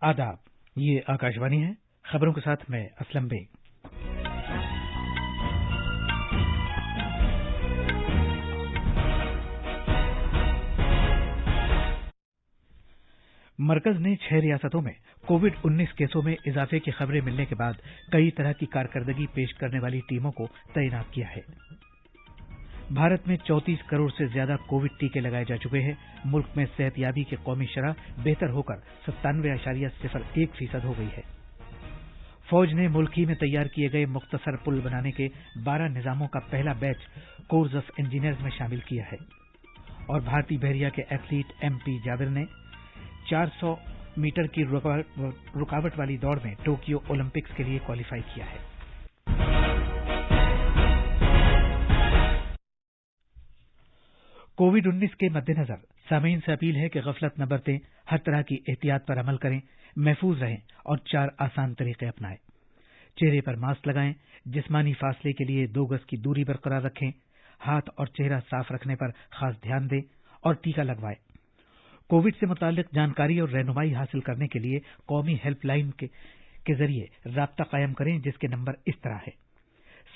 आदाब, ये आकाशवाणी है। खबरों के साथ मैं असलम बेग। मरकज ने 6 रियासतों में कोविड-19 केसों में इजाफे की खबरें मिलने के बाद कई तरह की कारकर्दगी पेश करने वाली टीमों को तैनात किया है। भारत में 34 करोड़ से ज्यादा कोविड टीके लगाए जा चुके हैं। मुल्क में सेहतयाबी की कौमी शरह बेहतर होकर 97.01% हो गई है। फौज ने मुल्क ही में तैयार किए गए मुख्तसर पुल बनाने के 12 निजामों का पहला बैच कोर्स ऑफ इंजीनियर्स में शामिल किया है। और भारतीय बहरिया के एथलीट MP जाबिर ने 400 मीटर की रुकावट वाली दौड़ में टोक्यो ओलंपिक्स के लिए क्वालिफाई किया है। कोविड-19 के मद्देनजर सामीन से अपील है कि गफलत न बरतें, हर तरह की एहतियात पर अमल करें, महफूज रहें और 4 आसान तरीके अपनाएं। चेहरे पर मास्क लगाएं, जिस्मानी फासले के लिए 2 गज की दूरी बरकरार रखें, हाथ और चेहरा साफ रखने पर खास ध्यान दें और टीका लगवाएं। कोविड से मुताल्लिक जानकारी और रहनुमाई हासिल करने के लिए कौमी हेल्पलाइन के जरिए राब्ता कायम करें, जिसके नंबर इस तरह है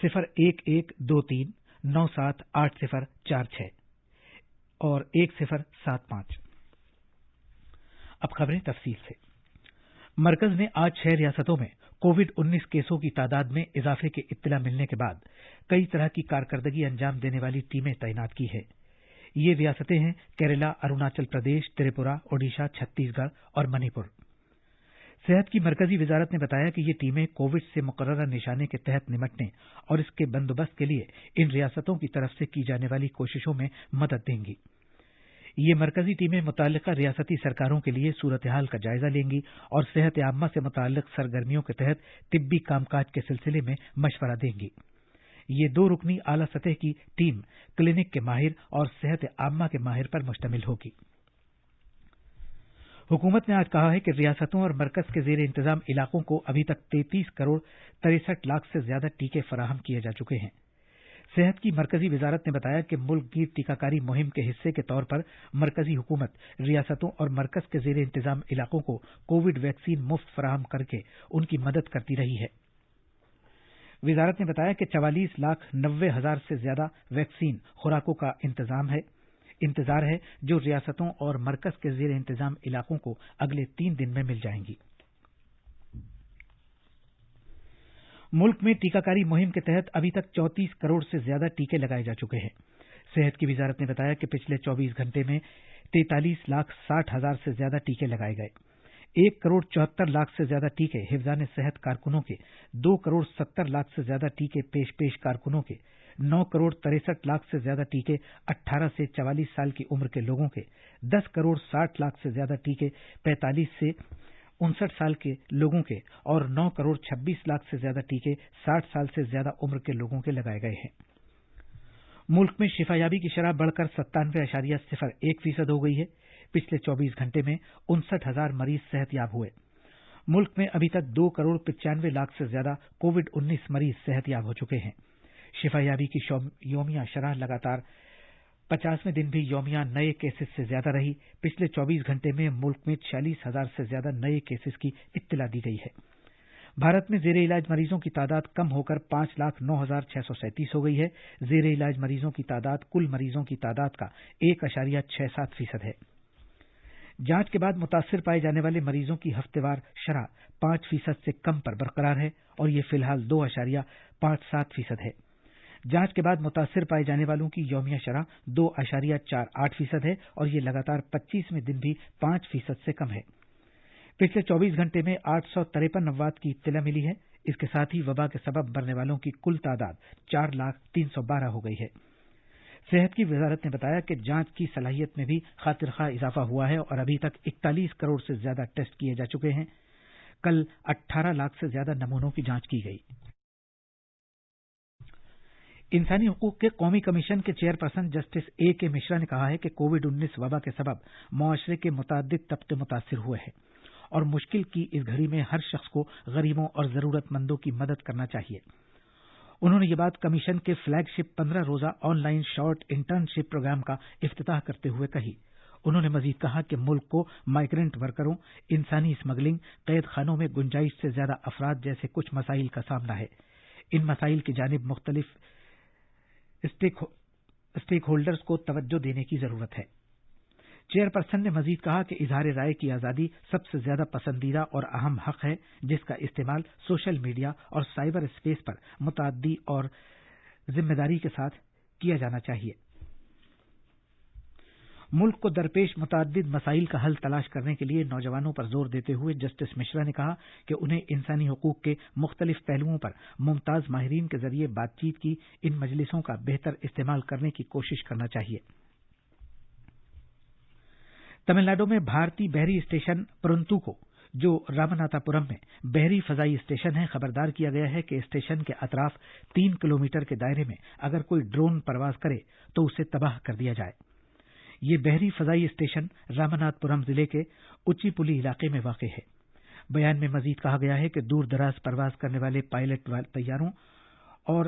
0112397804 और 1075। अब खबरें तफसील से। मरकज ने आज 6 रियासतों में कोविड-19 केसों की तादाद में इजाफे की इत्तला मिलने के बाद कई तरह की कारकर्दगी अंजाम देने वाली टीमें तैनात की है। ये रियासतें हैं केरला, अरुणाचल प्रदेश, त्रिपुरा, ओडिशा, छत्तीसगढ़ और मणिपुर। सेहत की मरकजी वजारत ने बताया कि ये टीमें कोविड से मुकर्ररा निशाने के तहत निपटने और इसके बंदोबस्त के लिए इन रियासतों की तरफ से की जाने वाली कोशिशों में मदद देंगी। ये मरकजी टीमें मुताल्लिका रियासती सरकारों के लिए सूरत हाल का जायजा लेंगी और सेहत आम्मा से मुताल्लिक सरगर्मियों के तहत तिब्बी कामकाज के सिलसिले में मशवरा देंगी। ये 2 रुकनी आला सतह की टीम क्लिनिक के माहिर और सेहत आम्मा के माहिर पर मुश्तमिल होगी। हुकूमत ने आज कहा है कि रियासतों और मरकज के जेर इंतजाम इलाकों को अभी तक 33 करोड़ 63 लाख से ज्यादा टीके फराहम किए जा चुके हैं। सेहत की मरकजी वजारत ने बताया कि मुल्क गिर टीकाकारी मुहिम के हिस्से के तौर पर मरकजी हुकूमत रियासतों और मरकज के जेर इंतजाम इलाकों को कोविड वैक्सीन मुफ्त फराहम करके उनकी मदद करती रही है। वजारत ने बताया कि 44,90,000 से ज्यादा वैक्सीन खुराकों का इंतजार है जो रियासतों और मरकज के जेर इंतजाम इलाकों को अगले 3 दिन में मिल जाएंगी। मुल्क में टीकाकारी मुहिम के तहत अभी तक 34 करोड़ से ज्यादा टीके लगाए जा चुके हैं। सेहत की वजारत ने बताया कि पिछले 24 घंटे में 43,60,000 से ज्यादा टीके लगाए गए। 1 करोड़ 74 लाख से ज्यादा टीके हिफ्जान सेहत कारकुनों के, 2 करोड़ 70 लाख से ज्यादा टीके पेश कारकुनों के, 9 करोड़ 63 लाख से ज्यादा टीके 18 से 44 साल की उम्र के लोगों के, 10 करोड़ 60 लाख से ज्यादा टीके 45 से 59 साल के लोगों के और 9 करोड़ 26 लाख से ज्यादा टीके 60 साल से ज्यादा उम्र के लोगों के लगाए गए हैं। मुल्क में शिफायाबी की शरह बढ़कर 97.01% हो गई है। पिछले 24 घंटे में 59,000 मरीज सेहतयाब हुए। मुल्क में अभी तक 2 करोड़ 95 लाख से ज्यादा कोविड-19 मरीज सेहतयाब हो चुके हैं। शिफायाबी की यौमिया शरह लगातार 50वें दिन भी यौमिया नए केसेस से ज्यादा रही। पिछले 24 घंटे में मुल्क में 46,000 से ज्यादा नए केसेस की इत्तला दी गई है। भारत में जेर इलाज मरीजों की तादाद कम होकर 5,09,637 हो गई है। जेर इलाज मरीजों की तादाद कुल मरीजों की तादाद का 1.67% है। जांच के बाद मुतासिर पाए जाने वाले मरीजों की हफ्तेवार शरह 5% से कम पर बरकरार है और ये फिलहाल 2.57% है। जांच के बाद मुतासिर पाए जाने वालों की यौमिया शरह 2.48% है और ये लगातार 25वें दिन भी 5% से कम है। पिछले 24 घंटे में 853 अफवात की इत्तला मिली है। इसके साथ ही वबा के सबब मरने वालों की कुल तादाद 4,03,12 हो गई है। सेहत की वजारत ने बताया कि जांच की सलाहियत में भी खातिरखा इजाफा हुआ है और अभी तक 41 करोड़ से ज्यादा टेस्ट किए जा चुके हैं। कल 18 लाख से ज्यादा नमूनों की जांच की गई। इंसानी हकूक के कौमी कमीशन के चेयरपर्सन जस्टिस A.K. मिश्रा ने कहा है कि कोविड-19 वबा के सबब मुआशरे के मुताद्दिद तबके मुतासिर हुए हैं और मुश्किल की इस घड़ी में हर शख्स को गरीबों और जरूरतमंदों की मदद करना चाहिए। उन्होंने ये बात कमीशन के फ्लैगशिप 15 रोजा ऑनलाइन शॉर्ट इंटर्नशिप प्रोग्राम का इफ्तिताह करते हुए कही। انہوں نے مزید کہا کہ ملک کو مائیگرنٹ ورکروں، انسانی اسمگلنگ، قید خانوں میں گنجائش سے زیادہ افراد جیسے کچھ مسائل کا سامنا ہے۔ ان مسائل کی جانب مختلف اسٹیک ہولڈرز کو توجہ دینے کی ضرورت ہے۔ چیئرپرسن نے مزید کہا کہ اظہار رائے کی آزادی سب سے زیادہ پسندیدہ اور اہم حق ہے جس کا استعمال سوشل میڈیا اور سائبر اسپیس پر متعدی اور ذمہ داری کے ساتھ کیا جانا چاہیے۔ ملک کو درپیش متعدد مسائل کا حل تلاش کرنے کے لیے نوجوانوں پر زور دیتے ہوئے جسٹس مشرا نے کہا کہ انہیں انسانی حقوق کے مختلف پہلوؤں پر ممتاز ماہرین کے ذریعے بات چیت کی ان مجلسوں کا بہتر استعمال کرنے کی کوشش کرنا چاہیے۔ تمل ناڈو میں بھارتی بحری اسٹیشن پرنتو کو، جو رامناتا پورم میں بحری فضائی اسٹیشن ہے، خبردار کیا گیا ہے کہ اسٹیشن کے اطراف 3 کلومیٹر کے دائرے میں اگر کوئی ڈرون پرواز کرے تو اسے تباہ کر دیا جائے۔ یہ بحری فضائی اسٹیشن رامناتھ پورم ضلع کے اچی پلی علاقے میں واقع ہے۔ بیان میں مزید کہا گیا ہے کہ دور دراز پرواز کرنے والے پائلٹ طیاروں اور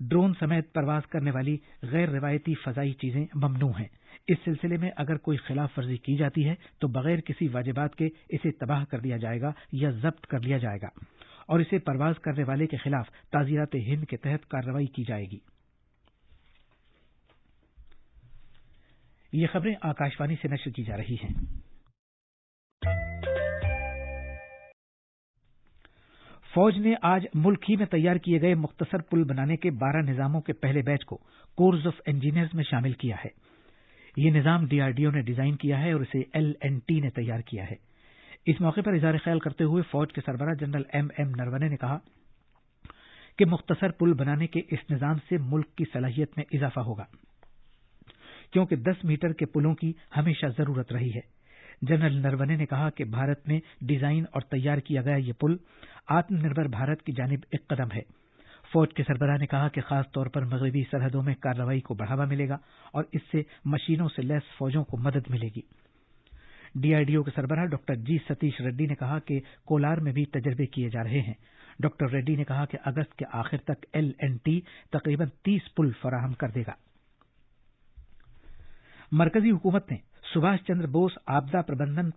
ڈرون سمیت پرواز کرنے والی غیر روایتی فضائی چیزیں ممنوع ہیں۔ اس سلسلے میں اگر کوئی خلاف ورزی کی جاتی ہے تو بغیر کسی واجبات کے اسے تباہ کر دیا جائے گا یا ضبط کر لیا جائے گا اور اسے پرواز کرنے والے کے خلاف تعزیرات ہند کے تحت کارروائی کی جائے گی۔ یہ خبریں آکاشوانی سے نشر کی جا رہی ہیں۔ فوج نے آج ملک ہی میں تیار کیے گئے مختصر پل بنانے کے 12 نظاموں کے پہلے بیچ کو کورس آف انجینئرز میں شامل کیا ہے۔ یہ نظام DRDO نے ڈیزائن کیا ہے اور اسے L&T نے تیار کیا ہے۔ اس موقع پر اظہار خیال کرتے ہوئے فوج کے سربراہ جنرل M نرونے نے کہا کہ مختصر پل بنانے کے اس نظام سے ملک کی صلاحیت میں اضافہ ہوگا، کیونکہ 10 میٹر کے پلوں کی ہمیشہ ضرورت رہی ہے۔ جنرل نرونے نے کہا کہ بھارت میں ڈیزائن اور تیار کیا گیا یہ پل آتم نربھر بھارت کی جانب ایک قدم ہے۔ فوج کے سربراہ نے کہا کہ خاص طور پر مغربی سرحدوں میں کارروائی کو بڑھاوا ملے گا اور اس سے مشینوں سے لیس فوجوں کو مدد ملے گی۔ DRDO کے سربراہ ڈاکٹر جی ستیش ریڈی نے کہا کہ کولار میں بھی تجربے کیے جا رہے ہیں۔ ڈاکٹر ریڈی نے کہا کہ اگست کے آخر تک L&T تقریباً 30 پل فراہم کر دے گا۔ مرکزی حکومت نے سبھاش چندر بوس آپدا پربندھن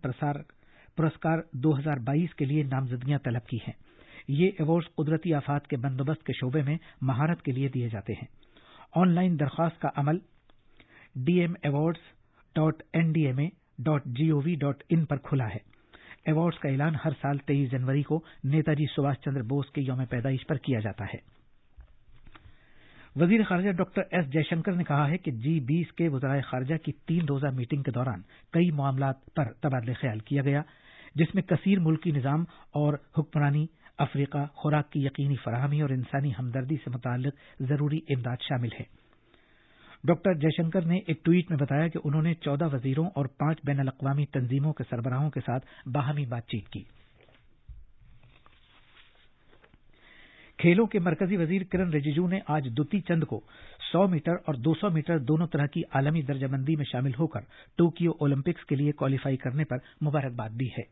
پرسکار 2022 کے لیے نامزدگیاں طلب کی ہیں۔ یہ ایوارڈز قدرتی آفات کے بندوبست کے شعبے میں مہارت کے لیے دیے جاتے ہیں۔ آن لائن درخواست کا عمل dmawards.ndma.gov.in پر کھلا ہے۔ ایوارڈز کا اعلان ہر سال 23 جنوری کو نیتا جی سبھاش چندر بوس کے یوم پیدائش پر کیا جاتا ہے۔ وزیر خارجہ ڈاکٹر ایس جے شنکر نے کہا ہے کہ G20 کے وزرائے خارجہ کی 3 روزہ میٹنگ کے دوران کئی معاملات پر تبادلہ خیال کیا گیا، جس میں کثیر ملکی نظام اور حکمرانی، افریقہ، خوراک کی یقینی فراہمی اور انسانی ہمدردی سے متعلق ضروری امداد شامل ہے۔ ڈاکٹر جے شنکر نے ایک ٹویٹ میں بتایا کہ انہوں نے 14 وزیروں اور 5 بین الاقوامی تنظیموں کے سربراہوں کے ساتھ باہمی بات چیت کی۔ کھیلوں کے مرکزی وزیر کرن رجیجو نے آج دوتی چند کو 100 میٹر اور 200 میٹر دونوں طرح کی عالمی درجہ بندی میں شامل ہو کر ٹوکیو اولمپکس کے لیے کوالیفائی کرنے پر مبارکباد دی ہے۔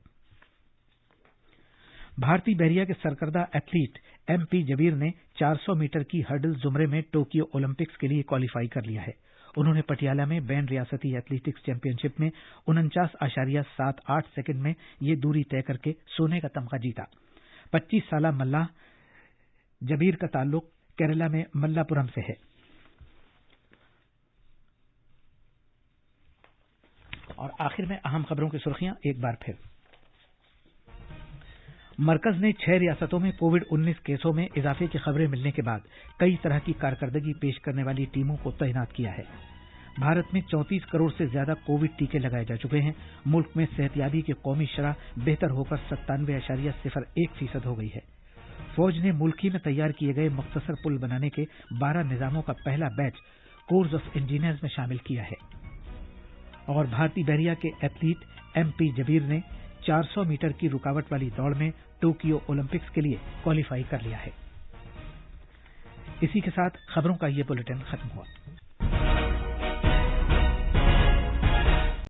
بھارتی بحریہ کے سرکردہ ایتھلیٹ MP جبیر نے 400 میٹر کی ہرڈل زمرے میں ٹوکیو اولمپکس کے لیے کوالیفائی کر لیا ہے۔ انہوں نے پٹیالہ میں بین ریاستی ایتھلیٹکس چیمپئن شپ میں 49.78 سیکنڈ میں یہ دوری طے کر کے سونے کا تمغہ جیتا۔ 25 سالہ ملاح جبیر کا تعلق کیرالہ میں ملا پورم سے ہے۔ اور آخر میں اہم خبروں کی سرخیاں ایک بار پھر۔ مرکز نے 6 ریاستوں میں کووڈ-19 کیسوں میں اضافے کی خبریں ملنے کے بعد کئی طرح کی کارکردگی پیش کرنے والی ٹیموں کو تعینات کیا ہے۔ بھارت میں 34 کروڑ سے زیادہ کووڈ ٹیکے لگائے جا چکے ہیں۔ ملک میں صحتیابی کی قومی شرح بہتر ہو کر 97.01% ہو گئی ہے۔ فوج نے ملک ہی میں تیار کیے گئے مختصر پل بنانے کے 12 نظاموں کا پہلا بیچ کورس آف انجینئرز میں شامل کیا ہے۔ اور بھارتی بحریہ کے ایتھلیٹ MP جبیر نے 400 میٹر کی رکاوٹ والی دوڑ میں ٹوکیو اولمپکس کے لیے کوالیفائی کر لیا ہے۔ اسی کے ساتھ خبروں کا یہ بلیٹن ختم ہوا۔